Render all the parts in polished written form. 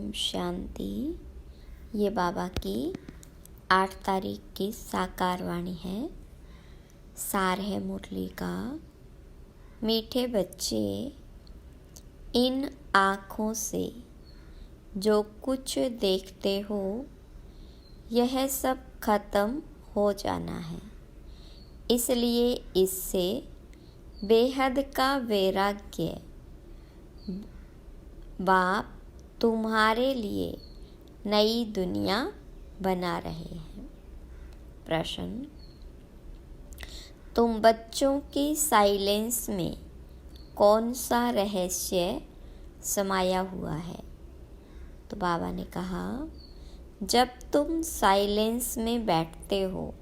ओम शांति। ये बाबा की 8 तारीख की साकार वाणी है। सार है मुरली का। मीठे बच्चे, इन आँखों से जो कुछ देखते हो यह सब खत्म हो जाना है, इसलिए इससे बेहद का वैराग्य बाप तुम्हारे लिए नई दुनिया बना रहे हैं। प्रश्न: तुम बच्चों की साइलेंस में कौन सा रहस्य समाया हुआ है? तो बाबा ने कहा, जब तुम साइलेंस में बैठते हो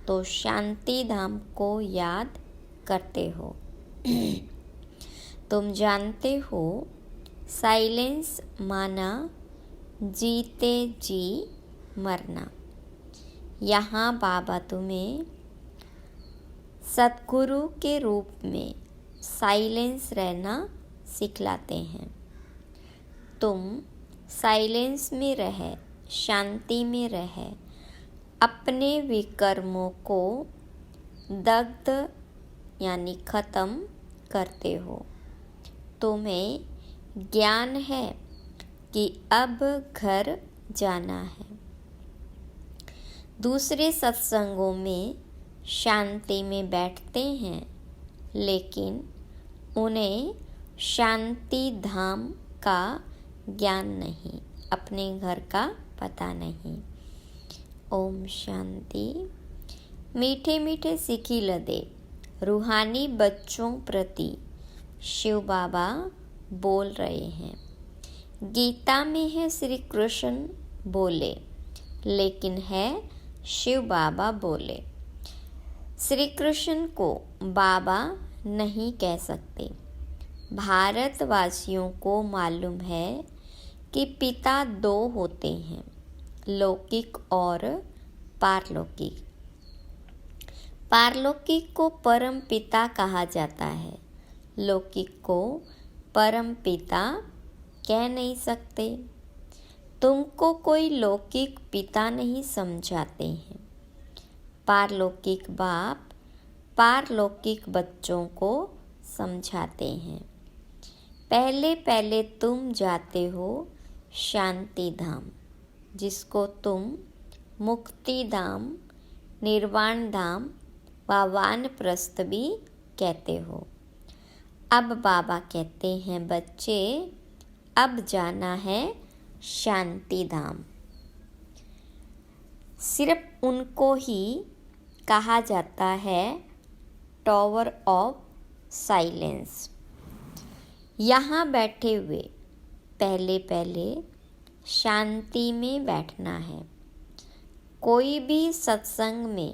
तो शांति धाम को याद करते हो। तुम जानते हो साइलेंस माना जीते जी मरना। यहाँ बाबा तुम्हें सद्गुरु के रूप में साइलेंस रहना सिखलाते हैं। तुम साइलेंस में रह, शांति में रह, अपने विकर्मों को दग्ध यानी ख़त्म करते हो। तुम्हें ज्ञान है कि अब घर जाना है। दूसरे सत्संगों में शांति में बैठते हैं, लेकिन उन्हें शांति धाम का ज्ञान नहीं, अपने घर का पता नहीं। ओम शांति। मीठे मीठे सिखी लदे रूहानी बच्चों प्रति शिव बाबा बोल रहे हैं। गीता में है श्री कृष्ण बोले, लेकिन है शिव बाबा बोले। श्री कृष्ण को बाबा नहीं कह सकते। भारतवासियों को मालूम है कि पिता 2 होते हैं, लौकिक और पारलौकिक। पारलौकिक को परम पिता कहा जाता है, लौकिक को परम पिता कह नहीं सकते। तुमको कोई लौकिक पिता नहीं समझाते हैं। पारलौकिक बाप पारलौकिक बच्चों को समझाते हैं। पहले पहले तुम जाते हो शांति धाम, जिसको तुम मुक्ति धाम, निर्वाण धाम व वानप्रस्थ भी कहते हो। अब बाबा कहते हैं, बच्चे अब जाना है शांति धाम। सिर्फ उनको ही कहा जाता है टावर ऑफ साइलेंस। यहाँ बैठे हुए पहले पहले शांति में बैठना है। कोई भी सत्संग में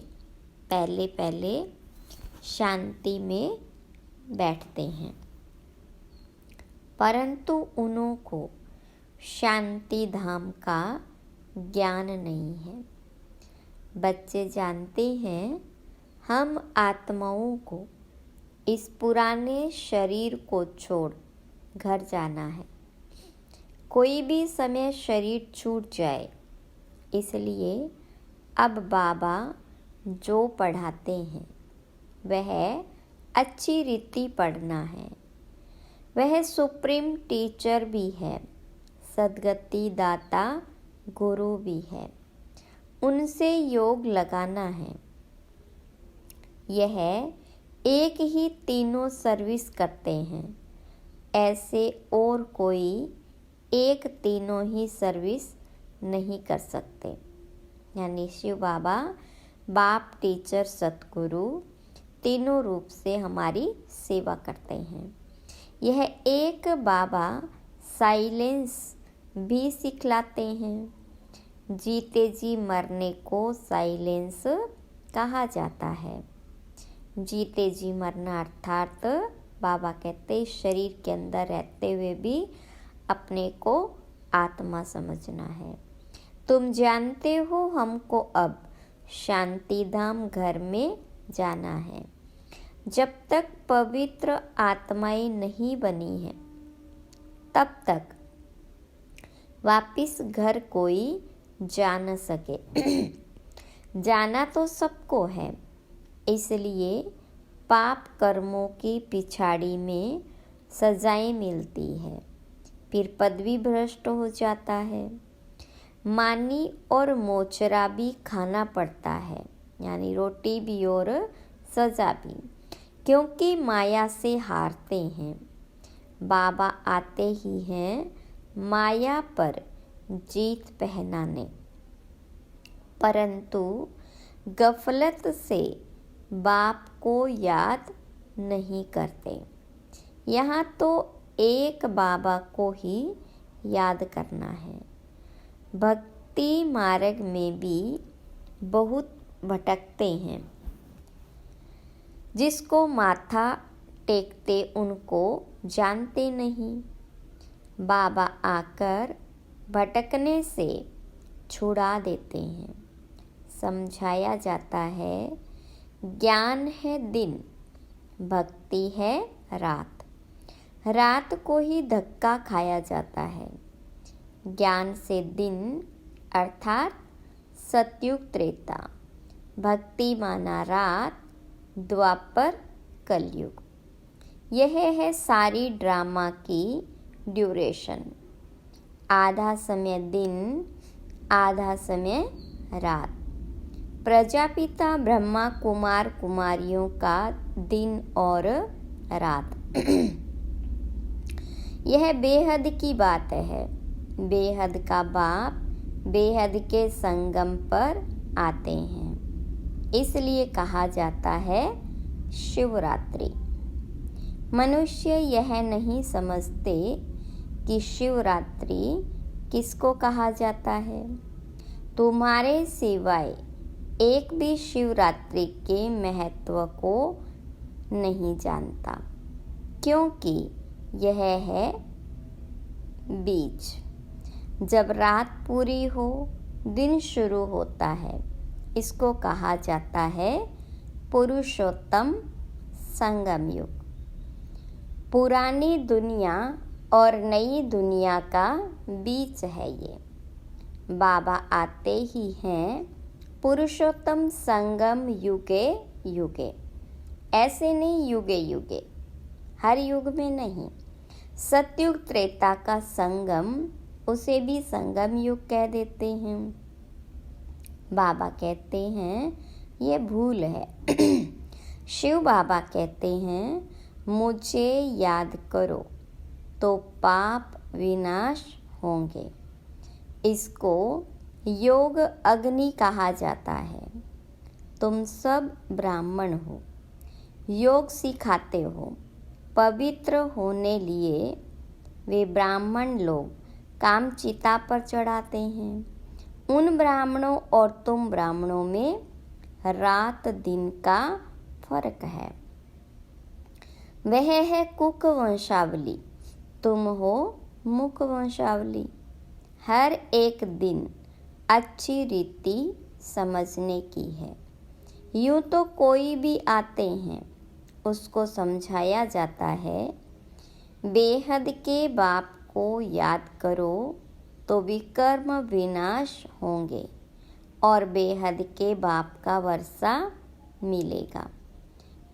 पहले पहले शांति में बैठते हैं, परंतु उनको शांति धाम का ज्ञान नहीं है। बच्चे जानते हैं हम आत्माओं को इस पुराने शरीर को छोड़ घर जाना है। कोई भी समय शरीर छूट जाए, इसलिए अब बाबा जो पढ़ाते हैं वह अच्छी रीति पढ़ना है। वह सुप्रीम टीचर भी है, सद्गति दाता गुरु भी है। उनसे योग लगाना है। यह एक ही तीनों सर्विस करते हैं, ऐसे और कोई एक तीनों ही सर्विस नहीं कर सकते। यानी शिव बाबा बाप, टीचर, सतगुरु तीनों रूप से हमारी सेवा करते हैं। यह एक बाबा साइलेंस भी सिखलाते हैं। जीते जी मरने को साइलेंस कहा जाता है। जीते जी मरना अर्थात बाबा कहते शरीर के अंदर रहते हुए भी अपने को आत्मा समझना है। तुम जानते हो हमको अब शांति धाम घर में जाना है। जब तक पवित्र आत्माएं नहीं बनी हैं, तब तक वापिस घर कोई जा न सके। जाना तो सबको है, इसलिए पाप कर्मों की पिछाड़ी में सजाएं मिलती है, फिर पदवी भ्रष्ट हो जाता है। मानी और मोचरा भी खाना पड़ता है, यानी रोटी भी और सजा भी, क्योंकि माया से हारते हैं। बाबा आते ही हैं माया पर जीत पहनाने, परंतु गफलत से बाप को याद नहीं करते। यहाँ तो एक बाबा को ही याद करना है। भक्ति मार्ग में भी बहुत भटकते हैं। जिसको माथा टेकते उनको जानते नहीं। बाबा आकर भटकने से छुड़ा देते हैं। समझाया जाता है, ज्ञान है दिन, भक्ति है रात। रात को ही धक्का खाया जाता है। ज्ञान से दिन अर्थात सतयुग त्रेता, भक्ति माना रात, द्वापर कलयुग। यह है सारी ड्रामा की ड्यूरेशन। आधा समय दिन, आधा समय रात। प्रजापिता ब्रह्मा कुमार कुमारियों का दिन और रात। यह बेहद की बात है। बेहद का बाप बेहद के संगम पर आते हैं, इसलिए कहा जाता है शिवरात्रि। मनुष्य यह नहीं समझते कि शिवरात्रि किसको कहा जाता है। तुम्हारे सिवाय एक भी शिवरात्रि के महत्व को नहीं जानता, क्योंकि यह है बीच। जब रात पूरी हो, दिन शुरू होता है। इसको कहा जाता है पुरुषोत्तम संगम युग। पुरानी दुनिया और नई दुनिया का बीच है ये। बाबा आते ही हैं पुरुषोत्तम संगम युगे युगे। ऐसे नहीं युगे युगे, हर युग में नहीं। सतयुग त्रेता का संगम, उसे भी संगम युग कह देते हैं। बाबा कहते हैं ये भूल है। शिव बाबा कहते हैं मुझे याद करो तो पाप विनाश होंगे। इसको योग अग्नि कहा जाता है। तुम सब ब्राह्मण हो, योग सिखाते हो। पवित्र होने लिए वे ब्राह्मण लोग काम चिता पर चढ़ाते हैं। उन ब्राह्मणों और तुम ब्राह्मणों में रात दिन का फर्क है। वह है कुक वंशावली, तुम हो मुख वंशावली। हर एक दिन अच्छी रीति समझने की है। यूँ तो कोई भी आते हैं, उसको समझाया जाता है बेहद के बाप को याद करो तो विकर्म विनाश होंगे और बेहद के बाप का वर्षा मिलेगा।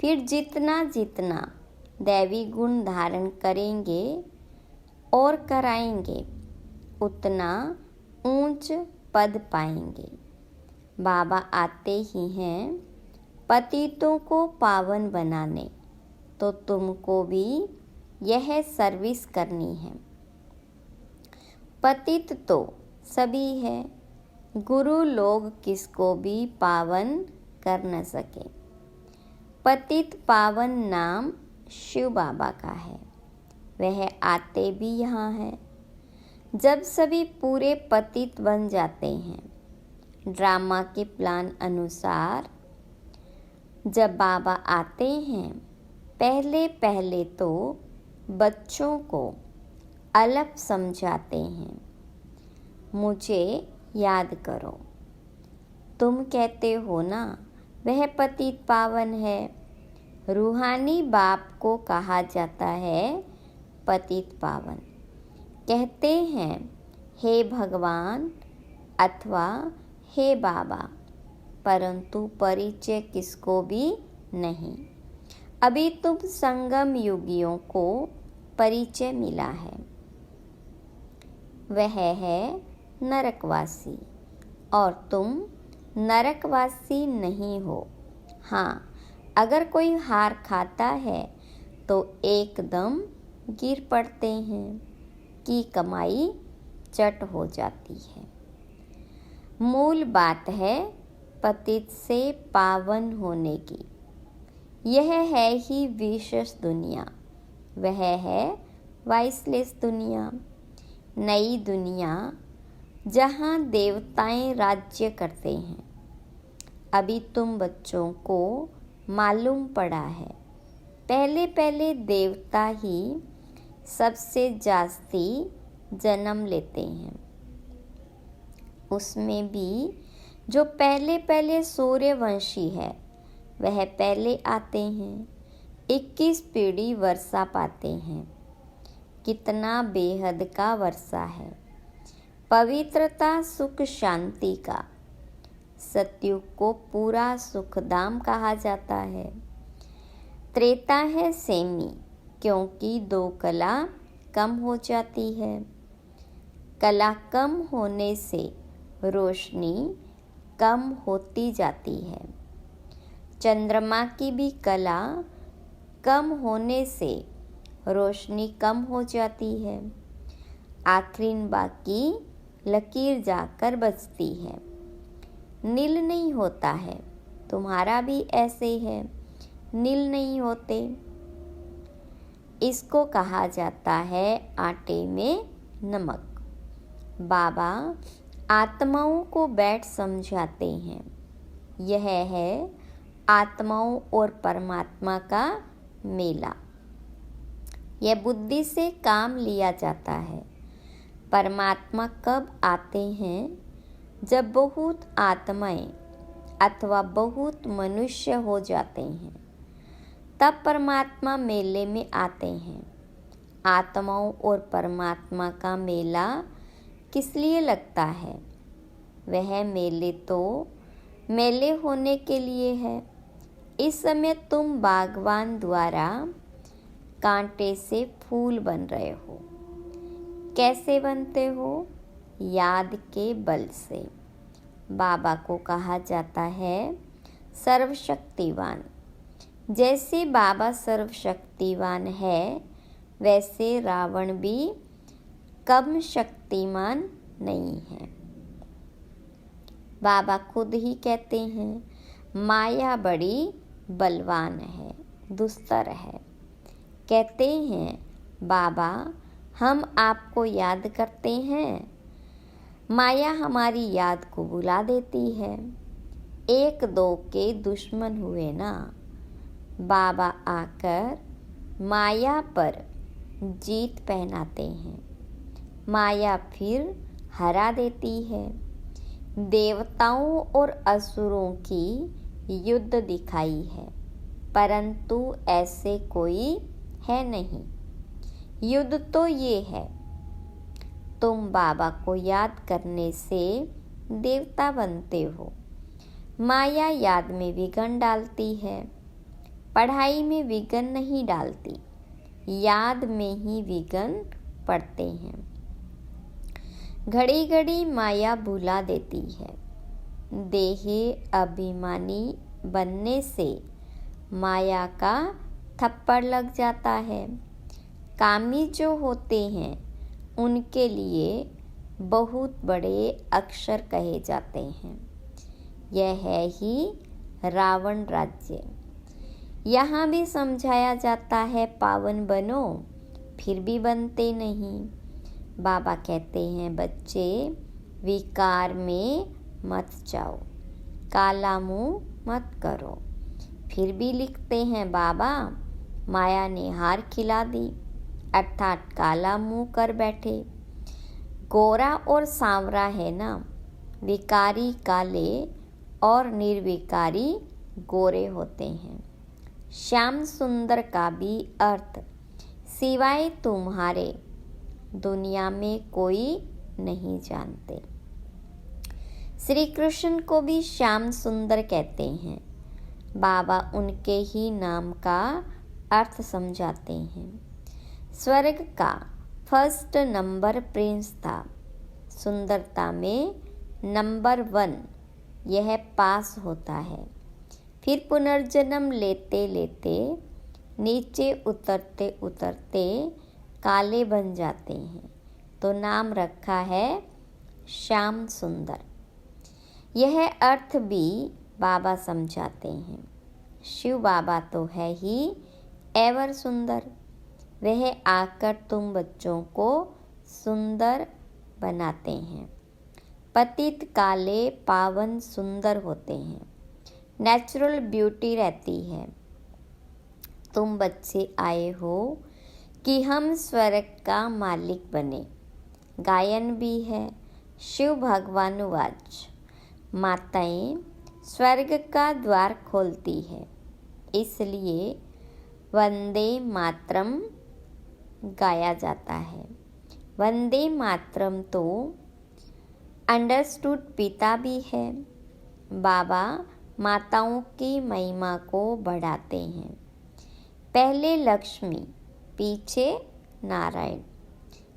फिर जितना जितना दैवी गुण धारण करेंगे और कराएंगे, उतना ऊंच पद पाएंगे। बाबा आते ही हैं पतितों को पावन बनाने, तो तुमको भी यह सर्विस करनी है। पतित तो सभी है, गुरु लोग किसको भी पावन कर न सके। पतित पावन नाम शिव बाबा का है, वह आते भी यहाँ है। जब सभी पूरे पतित बन जाते हैं, ड्रामा के प्लान अनुसार जब बाबा आते हैं, पहले पहले तो बच्चों को अलग समझाते हैं। मुझे याद करो, तुम कहते हो ना वह पतित पावन है। रूहानी बाप को कहा जाता है पतित पावन। कहते हैं हे भगवान अथवा हे बाबा, परंतु परिचय किसको भी नहीं। अभी तुम संगम युगियों को परिचय मिला है, वह है नरकवासी, और तुम नरकवासी नहीं हो। हाँ, अगर कोई हार खाता है तो एकदम गिर पड़ते हैं कि कमाई चट हो जाती है। मूल बात है पतित से पावन होने की। यह है ही विशेष दुनिया, वह है वाइसलेस दुनिया, नई दुनिया जहाँ देवताएं राज्य करते हैं। अभी तुम बच्चों को मालूम पड़ा है, पहले पहले देवता ही सबसे जास्ती जन्म लेते हैं। उसमें भी जो पहले पहले सूर्यवंशी है वह पहले आते हैं। 21 पीढ़ी वर्षा पाते हैं। कितना बेहद का वर्षा है, पवित्रता सुख शांति का। सतयुग को पूरा सुखधाम कहा जाता है। त्रेता है सेमी, क्योंकि 2 कला कम हो जाती है। कला कम होने से रोशनी कम होती जाती है। चंद्रमा की भी कला कम होने से रोशनी कम हो जाती है। आखिरी बाकी लकीर जाकर बचती है। नील नहीं होता है, तुम्हारा भी ऐसे है, नील नहीं होते। इसको कहा जाता है आटे में नमक। बाबा आत्माओं को बैठ समझाते हैं। यह है आत्माओं और परमात्मा का मेला। यह बुद्धि से काम लिया जाता है। परमात्मा कब आते हैं? जब बहुत आत्माएं अथवा बहुत मनुष्य हो जाते हैं, तब परमात्मा मेले में आते हैं। आत्माओं और परमात्मा का मेला किस लिए लगता है? वह मेले होने के लिए है। इस समय तुम बागवान द्वारा कांटे से फूल बन रहे हो। कैसे बनते हो? याद के बल से। बाबा को कहा जाता है सर्वशक्तिवान। जैसे बाबा सर्वशक्तिवान है, वैसे रावण भी कम शक्तिमान नहीं है। बाबा खुद ही कहते हैं, माया बड़ी बलवान है, दुस्तर है। कहते हैं, बाबा हम आपको याद करते हैं, माया हमारी याद को बुला देती है। 1-2 के दुश्मन हुए ना, बाबा आकर माया पर जीत पहनाते हैं। माया फिर हरा देती है। देवताओं और असुरों की युद्ध दिखाई है, परंतु ऐसे कोई है नहीं। युद्ध तो ये है, तुम बाबा को याद करने से देवता बनते हो। माया याद में विघ्न डालती है, पढ़ाई में विघ्न नहीं डालती, याद में ही विघ्न पड़ते हैं। घड़ी घड़ी माया भुला देती है। देहे अभिमानी बनने से माया का थप्पड़ लग जाता है। कामी जो होते हैं उनके लिए बहुत बड़े अक्षर कहे जाते हैं। यह है ही रावण राज्य। यहाँ भी समझाया जाता है पावन बनो, फिर भी बनते नहीं। बाबा कहते हैं, बच्चे विकार में मत जाओ, काला मुंह मत करो। फिर भी लिखते हैं, बाबा माया ने हार खिला दी, अर्थात काला मुंह कर बैठे। गोरा और सांवरा है ना, विकारी काले और निर्विकारी गोरे होते हैं। श्याम सुंदर का भी अर्थ सिवाय तुम्हारे दुनिया में कोई नहीं जानते। श्री कृष्ण को भी श्याम सुंदर कहते हैं। बाबा उनके ही नाम का अर्थ समझाते हैं। स्वर्ग का फर्स्ट नंबर प्रिंस था। सुंदरता में नंबर 1 यह पास होता है। फिर पुनर्जन्म लेते लेते नीचे उतरते उतरते काले बन जाते हैं, तो नाम रखा है श्याम सुंदर। यह अर्थ भी बाबा समझाते हैं। शिव बाबा तो है ही एवर सुंदर। वह आकर तुम बच्चों को सुंदर बनाते हैं। पतित काले पावन सुंदर होते हैं। नेचुरल ब्यूटी रहती है। तुम बच्चे आए हो कि हम स्वर्ग का मालिक बने। गायन भी है। शिव भगवानुवाच, माताएं स्वर्ग का द्वार खोलती है, इसलिए वंदे मातरम गाया जाता है। वंदे मातरम तो अंडरस्टूड पिता भी है। बाबा माताओं की महिमा को बढ़ाते हैं। पहले लक्ष्मी, पीछे नारायण।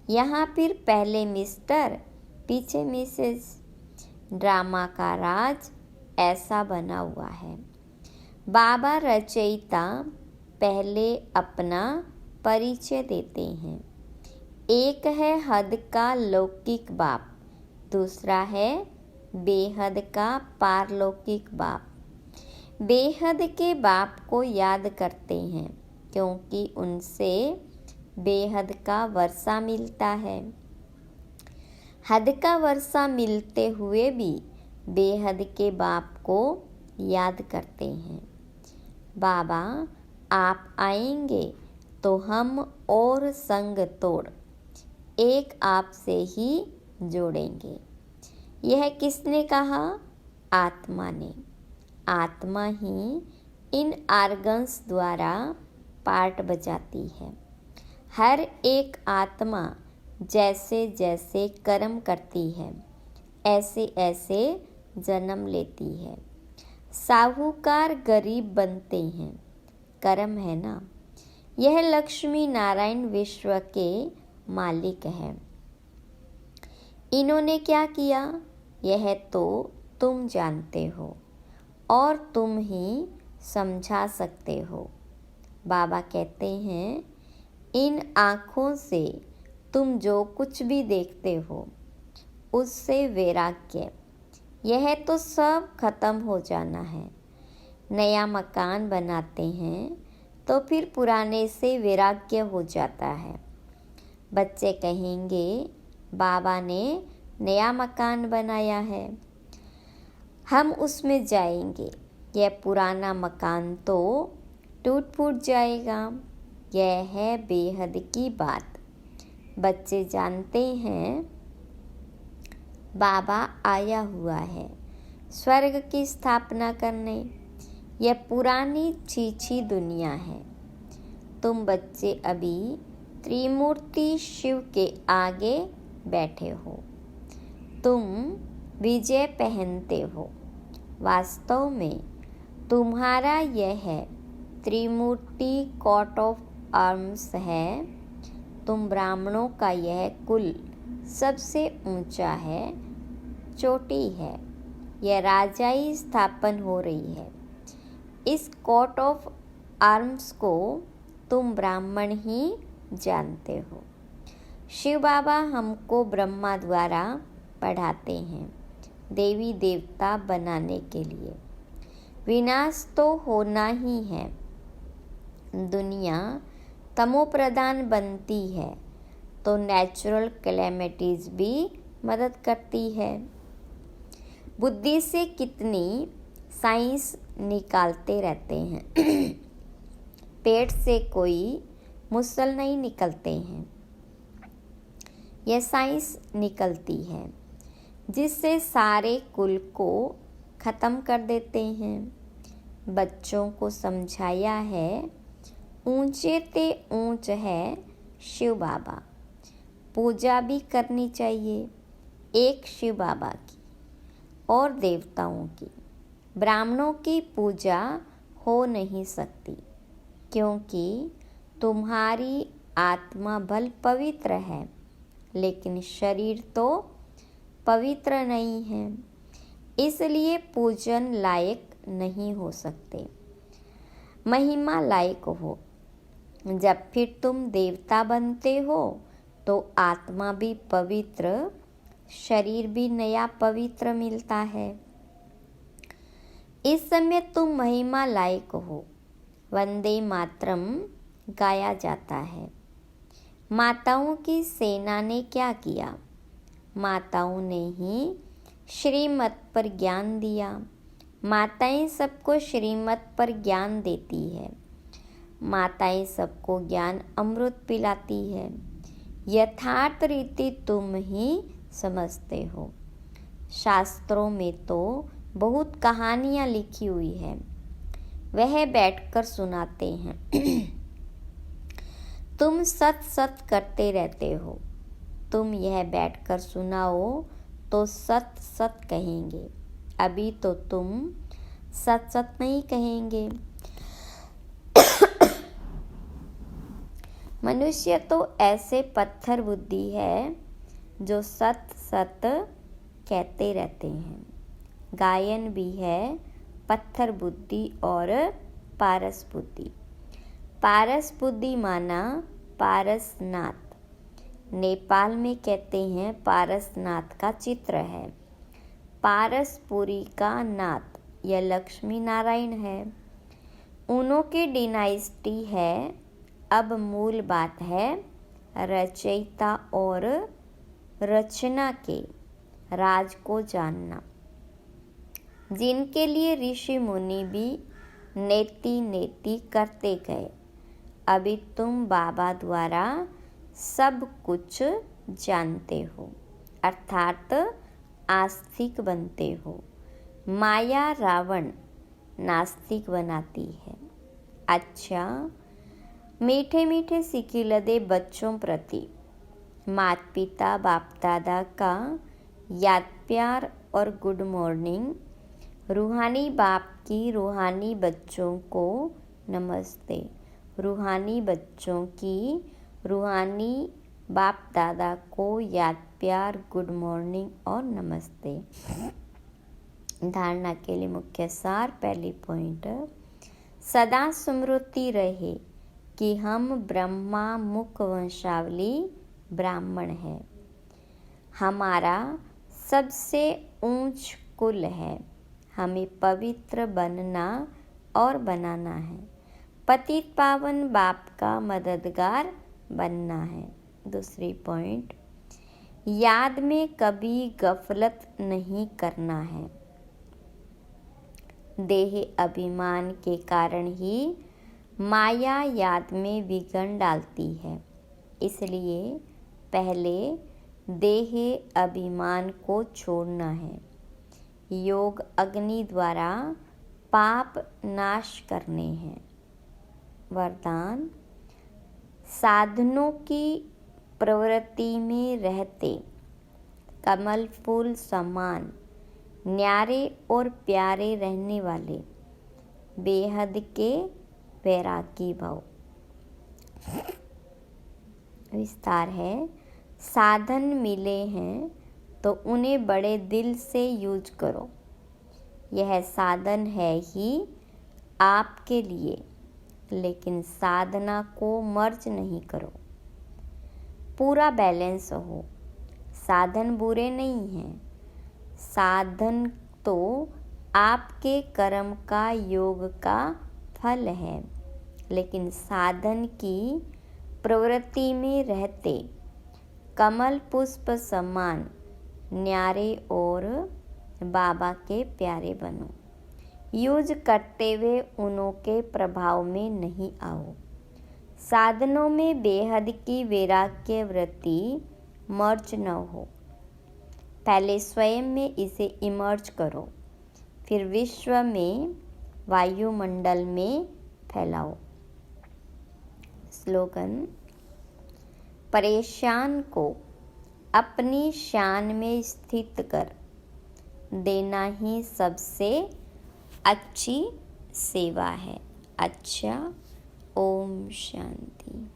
यहाँ फिर पहले मिस्टर, पीछे मिसेस। ड्रामा का राज ऐसा बना हुआ है। बाबा रचयिता पहले अपना परिचय देते हैं। एक है हद का लौकिक बाप, दूसरा है बेहद का पारलौकिक बाप। बेहद के बाप को याद करते हैं क्योंकि उनसे बेहद का वर्षा मिलता है। हद का वर्षा मिलते हुए भी बेहद के बाप को याद करते हैं। बाबा आप आएंगे तो हम और संग तोड़ एक आपसे ही जोड़ेंगे। यह किसने कहा? आत्मा ने। आत्मा ही इन आर्गन्स द्वारा पार्ट बजाती है। हर एक आत्मा जैसे जैसे कर्म करती है, ऐसे ऐसे जन्म लेती है। साहूकार गरीब बनते हैं, कर्म है ना। यह लक्ष्मी नारायण विश्व के मालिक है। इन्होंने क्या किया यह तो तुम जानते हो और तुम ही समझा सकते हो। बाबा कहते हैं इन आँखों से तुम जो कुछ भी देखते हो उससे वैराग्य, यह तो सब खत्म हो जाना है। नया मकान बनाते हैं तो फिर पुराने से वैराग्य हो जाता है। बच्चे कहेंगे बाबा ने नया मकान बनाया है, हम उसमें जाएंगे। यह पुराना मकान तो टूट फूट जाएगा। यह है बेहद की बात। बच्चे जानते हैं बाबा आया हुआ है स्वर्ग की स्थापना करने। यह पुरानी छीछी दुनिया है। तुम बच्चे अभी त्रिमूर्ति शिव के आगे बैठे हो। तुम विजय पहनते हो। वास्तव में तुम्हारा यह त्रिमूर्ति कोट ऑफ आर्म्स है। तुम ब्राह्मणों का यह कुल सबसे ऊंचा है, चोटी है। यह राजाई स्थापन हो रही है। इस कोट ऑफ आर्म्स को तुम ब्राह्मण ही जानते हो। शिव बाबा हमको ब्रह्मा द्वारा पढ़ाते हैं देवी देवता बनाने के लिए। विनाश तो होना ही है। दुनिया तमोप्रधान बनती है तो नेचुरल कैलेमिटीज भी मदद करती है। बुद्धि से कितनी साइंस निकालते रहते हैं। पेट से कोई मुसल नहीं निकलते हैं। यह साइंस निकलती है जिससे सारे कुल को ख़त्म कर देते हैं। बच्चों को समझाया है ऊंचे ते ऊंच है शिव बाबा। पूजा भी करनी चाहिए। एक शिव बाबा की और देवताओं की। ब्राह्मणों की पूजा हो नहीं सकती, क्योंकि तुम्हारी आत्मा भल पवित्र है, लेकिन शरीर तो पवित्र नहीं है, इसलिए पूजन लायक नहीं हो सकते। महिमा लायक हो। जब फिर तुम देवता बनते हो तो आत्मा भी पवित्र, शरीर भी नया पवित्र मिलता है। इस समय तुम महिमा लायक हो। वंदे मातरम गाया जाता है। माताओं की सेना ने क्या किया? माताओं ने ही श्रीमत पर ज्ञान दिया। माताएं सबको श्रीमत पर ज्ञान देती है। माताएं सबको ज्ञान अमृत पिलाती है। यथार्थ रीति तुम ही समझते हो। शास्त्रों में तो बहुत कहानियाँ लिखी हुई है, वह बैठकर सुनाते हैं। तुम सत सत करते रहते हो। तुम यह बैठकर सुनाओ तो सत सत कहेंगे। अभी तो तुम सत सत नहीं कहेंगे। मनुष्य तो ऐसे पत्थर बुद्धि है जो सत सत कहते रहते हैं। गायन भी है पत्थर बुद्धि और पारस बुद्धि। पारस बुद्धि माना पारसनाथ। नेपाल में कहते हैं पारसनाथ का चित्र है। पारसपुरी का नाथ यह लक्ष्मी नारायण है। उन्हों की डिनाइस्टी है। अब मूल बात है रचयिता और रचना के राज को जानना, जिनके लिए ऋषि मुनि भी नेति नेति करते गए। अभी तुम बाबा द्वारा सब कुछ जानते हो, अर्थात आस्तिक बनते हो। माया रावण नास्तिक बनाती है। अच्छा, मीठे मीठे सिकिलदे बच्चों प्रति माता पिता बाप दादा का याद प्यार और गुड मॉर्निंग। रूहानी बाप की रूहानी बच्चों को नमस्ते। रूहानी बच्चों की रूहानी बाप दादा को याद प्यार गुड मॉर्निंग और नमस्ते। धारणा के लिए मुख्य सार। पहली पॉइंट, सदा स्मृति रहे कि हम ब्रह्मा मुख वंशावली ब्राह्मण है। हमारा सबसे ऊंच कुल है। हमें पवित्र बनना और बनाना है। पतित पावन बाप का मददगार बनना है। दूसरी पॉइंट, याद में कभी गफलत नहीं करना है। देह अभिमान के कारण ही माया याद में विघ्न डालती है, इसलिए पहले देह अभिमान को छोड़ना है। योग अग्नि द्वारा पाप नाश करने हैं। वरदान, साधनों की प्रवृत्ति में रहते कमल फूल समान न्यारे और प्यारे रहने वाले बेहद के वैरागी भव। विस्तार है, साधन मिले हैं तो उन्हें बड़े दिल से यूज करो। यह साधन है ही आपके लिए, लेकिन साधना को मर्ज नहीं करो। पूरा बैलेंस हो। साधन बुरे नहीं हैं। साधन तो आपके कर्म का योग का फल है, लेकिन साधन की प्रवृत्ति में रहते कमल पुष्प समान न्यारे और बाबा के प्यारे बनो। यूज करते हुए उन्हों के प्रभाव में नहीं आओ। साधनों में बेहद की वैराग्य वृत्ति मर्ज न हो। पहले स्वयं में इसे इमर्ज करो, फिर विश्व में वायुमंडल में फैलाओ। स्लोगन, परेशान को अपनी शान में स्थित कर देना ही सबसे अच्छी सेवा है। अच्छा, ओम शांति।